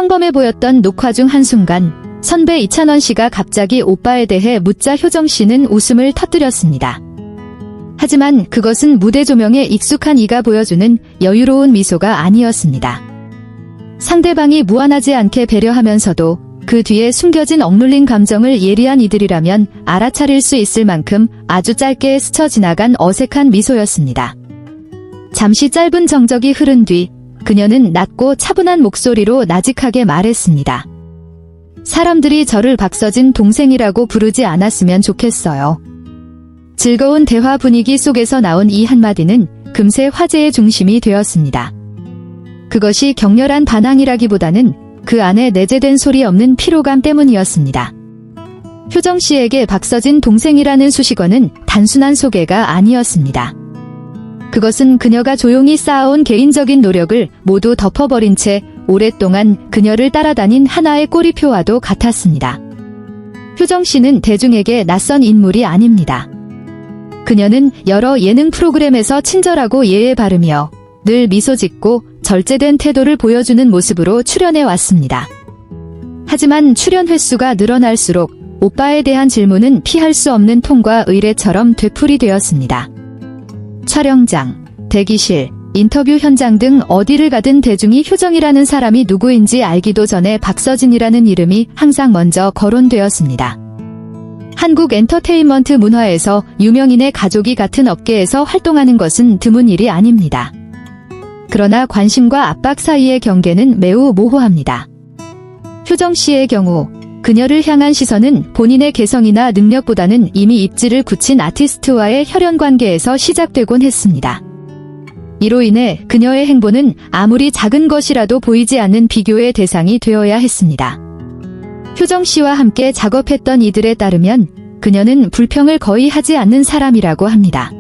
평범해 보였던 녹화 중 한순간 선배 이찬원 씨가 갑자기 오빠에 대해 묻자 효정 씨는 웃음을 터뜨렸습니다. 하지만 그것은 무대 조명에 익숙한 이가 보여주는 여유로운 미소가 아니었습니다. 상대방이 무안하지 않게 배려하면서도 그 뒤에 숨겨진 억눌린 감정을 예리한 이들이라면 알아차릴 수 있을 만큼 아주 짧게 스쳐 지나간 어색한 미소였습니다. 잠시 짧은 정적이 흐른 뒤 그녀는 낮고 차분한 목소리로 나직하게 말했습니다. 사람들이 저를 박서진 동생이라고 부르지 않았으면 좋겠어요. 즐거운 대화 분위기 속에서 나온 이 한마디는 금세 화제의 중심이 되었습니다. 그것이 격렬한 반항이라기보다는 그 안에 내재된 소리 없는 피로감 때문이었습니다. 효정 씨에게 박서진 동생이라는 수식어는 단순한 소개가 아니었습니다. 그것은 그녀가 조용히 쌓아온 개인적인 노력을 모두 덮어버린 채 오랫동안 그녀를 따라다닌 하나의 꼬리표와도 같았습니다. 효정 씨는 대중에게 낯선 인물이 아닙니다. 그녀는 여러 예능 프로그램에서 친절하고 예의 바르며 늘 미소 짓고 절제된 태도를 보여주는 모습으로 출연해 왔습니다. 하지만 출연 횟수가 늘어날수록 오빠에 대한 질문은 피할 수 없는 통과 의례처럼 되풀이되었습니다. 촬영장, 대기실, 인터뷰 현장 등 어디를 가든 대중이 효정이라는 사람이 누구인지 알기도 전에 박서진이라는 이름이 항상 먼저 거론되었습니다. 한국 엔터테인먼트 문화에서 유명인의 가족이 같은 업계에서 활동하는 것은 드문 일이 아닙니다. 그러나 관심과 압박 사이의 경계는 매우 모호합니다. 효정 씨의 경우 그녀를 향한 시선은 본인의 개성이나 능력보다는 이미 입지를 굳힌 아티스트와의 혈연 관계에서 시작되곤 했습니다. 이로 인해 그녀의 행보는 아무리 작은 것이라도 보이지 않는 비교의 대상이 되어야 했습니다. 효정 씨와 함께 작업했던 이들에 따르면 그녀는 불평을 거의 하지 않는 사람이라고 합니다.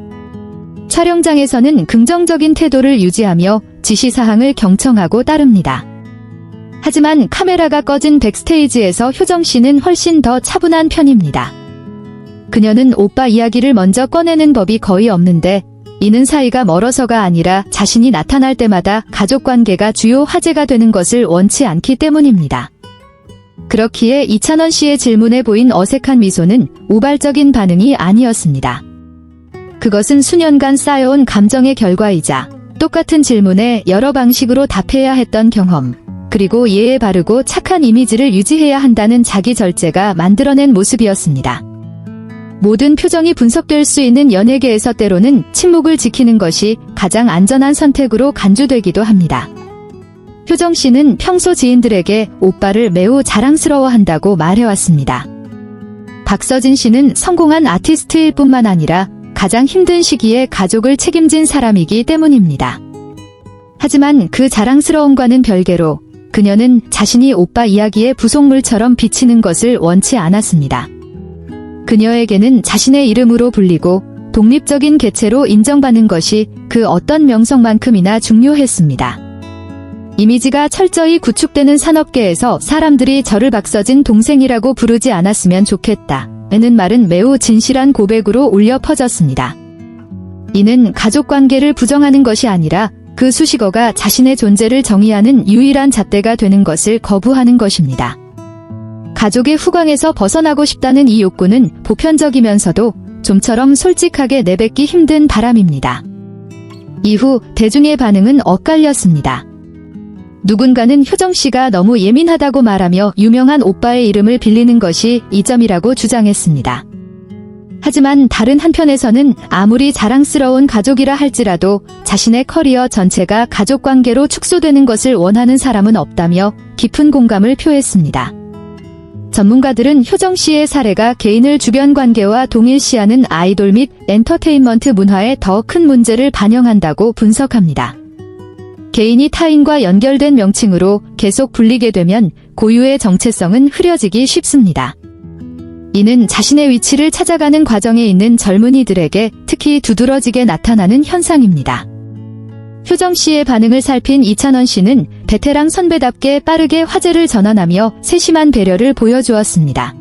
촬영장에서는 긍정적인 태도를 유지하며 지시사항을 경청하고 따릅니다. 하지만 카메라가 꺼진 백스테이지에서 효정 씨는 훨씬 더 차분한 편입니다. 그녀는 오빠 이야기를 먼저 꺼내는 법이 거의 없는데 이는 사이가 멀어서가 아니라 자신이 나타날 때마다 가족관계가 주요 화제가 되는 것을 원치 않기 때문입니다. 그렇기에 이찬원 씨의 질문에 보인 어색한 미소는 우발적인 반응이 아니었습니다. 그것은 수년간 쌓여온 감정의 결과이자 똑같은 질문에 여러 방식으로 답해야 했던 경험, 그리고 예의 바르고 착한 이미지를 유지해야 한다는 자기 절제가 만들어낸 모습이었습니다. 모든 표정이 분석될 수 있는 연예계에서 때로는 침묵을 지키는 것이 가장 안전한 선택으로 간주되기도 합니다. 효정 씨는 평소 지인들에게 오빠를 매우 자랑스러워한다고 말해왔습니다. 박서진 씨는 성공한 아티스트일 뿐만 아니라 가장 힘든 시기에 가족을 책임진 사람이기 때문입니다. 하지만 그 자랑스러움과는 별개로 그녀는 자신이 오빠 이야기의 부속물처럼 비치는 것을 원치 않았습니다. 그녀에게는 자신의 이름으로 불리고 독립적인 개체로 인정받는 것이 그 어떤 명성만큼이나 중요했습니다. 이미지가 철저히 구축되는 산업계에서 사람들이 저를 박서진 동생이라고 부르지 않았으면 좋겠다. 라는 말은 매우 진실한 고백으로 울려 퍼졌습니다. 이는 가족관계를 부정하는 것이 아니라 그 수식어가 자신의 존재를 정의하는 유일한 잣대가 되는 것을 거부하는 것입니다. 가족의 후광에서 벗어나고 싶다는 이 욕구는 보편적이면서도 좀처럼 솔직하게 내뱉기 힘든 바람입니다. 이후 대중의 반응은 엇갈렸습니다. 누군가는 효정 씨가 너무 예민하다고 말하며 유명한 오빠의 이름을 빌리는 것이 이점이라고 주장했습니다. 하지만 다른 한편에서는 아무리 자랑스러운 가족이라 할지라도 자신의 커리어 전체가 가족관계로 축소되는 것을 원하는 사람은 없다며 깊은 공감을 표했습니다. 전문가들은 효정 씨의 사례가 개인을 주변 관계와 동일시하는 아이돌 및 엔터테인먼트 문화에 더 큰 문제를 반영한다고 분석합니다. 개인이 타인과 연결된 명칭으로 계속 불리게 되면 고유의 정체성은 흐려지기 쉽습니다. 이는 자신의 위치를 찾아가는 과정에 있는 젊은이들에게 특히 두드러지게 나타나는 현상입니다. 효정 씨의 반응을 살핀 이찬원 씨는 베테랑 선배답게 빠르게 화제를 전환하며 세심한 배려를 보여주었습니다.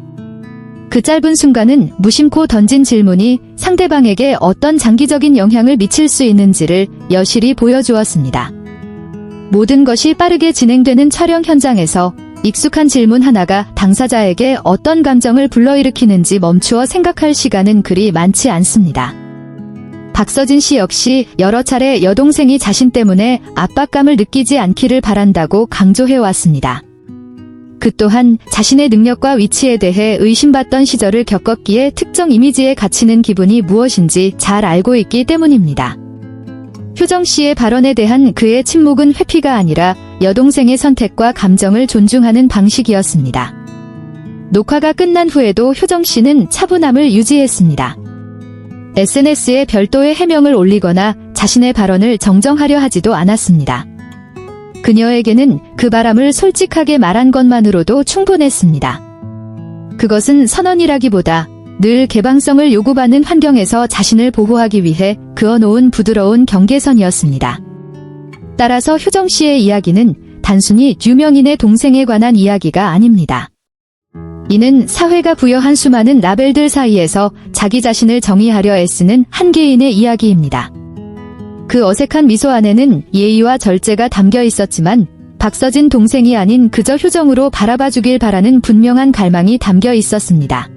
그 짧은 순간은 무심코 던진 질문이 상대방에게 어떤 장기적인 영향을 미칠 수 있는지를 여실히 보여주었습니다. 모든 것이 빠르게 진행되는 촬영 현장에서 익숙한 질문 하나가 당사자에게 어떤 감정을 불러일으키는지 멈추어 생각할 시간은 그리 많지 않습니다. 박서진 씨 역시 여러 차례 여동생이 자신 때문에 압박감을 느끼지 않기를 바란다고 강조해왔습니다. 그 또한 자신의 능력과 위치에 대해 의심받던 시절을 겪었기에 특정 이미지에 갇히는 기분이 무엇인지 잘 알고 있기 때문입니다. 효정 씨의 발언에 대한 그의 침묵은 회피가 아니라 여동생의 선택과 감정을 존중하는 방식이었습니다. 녹화가 끝난 후에도 효정 씨는 차분함을 유지했습니다. SNS에 별도의 해명을 올리거나 자신의 발언을 정정하려 하지도 않았습니다. 그녀에게는 그 바람을 솔직하게 말한 것만으로도 충분했습니다. 그것은 선언이라기보다 늘 개방성을 요구받는 환경에서 자신을 보호하기 위해 그어놓은 부드러운 경계선이었습니다. 따라서 효정 씨의 이야기는 단순히 유명인의 동생에 관한 이야기가 아닙니다. 이는 사회가 부여한 수많은 라벨들 사이에서 자기 자신을 정의하려 애쓰는 한 개인의 이야기입니다. 그 어색한 미소 안에는 예의와 절제가 담겨 있었지만 박서진 동생이 아닌 그저 효정으로 바라봐주길 바라는 분명한 갈망이 담겨 있었습니다.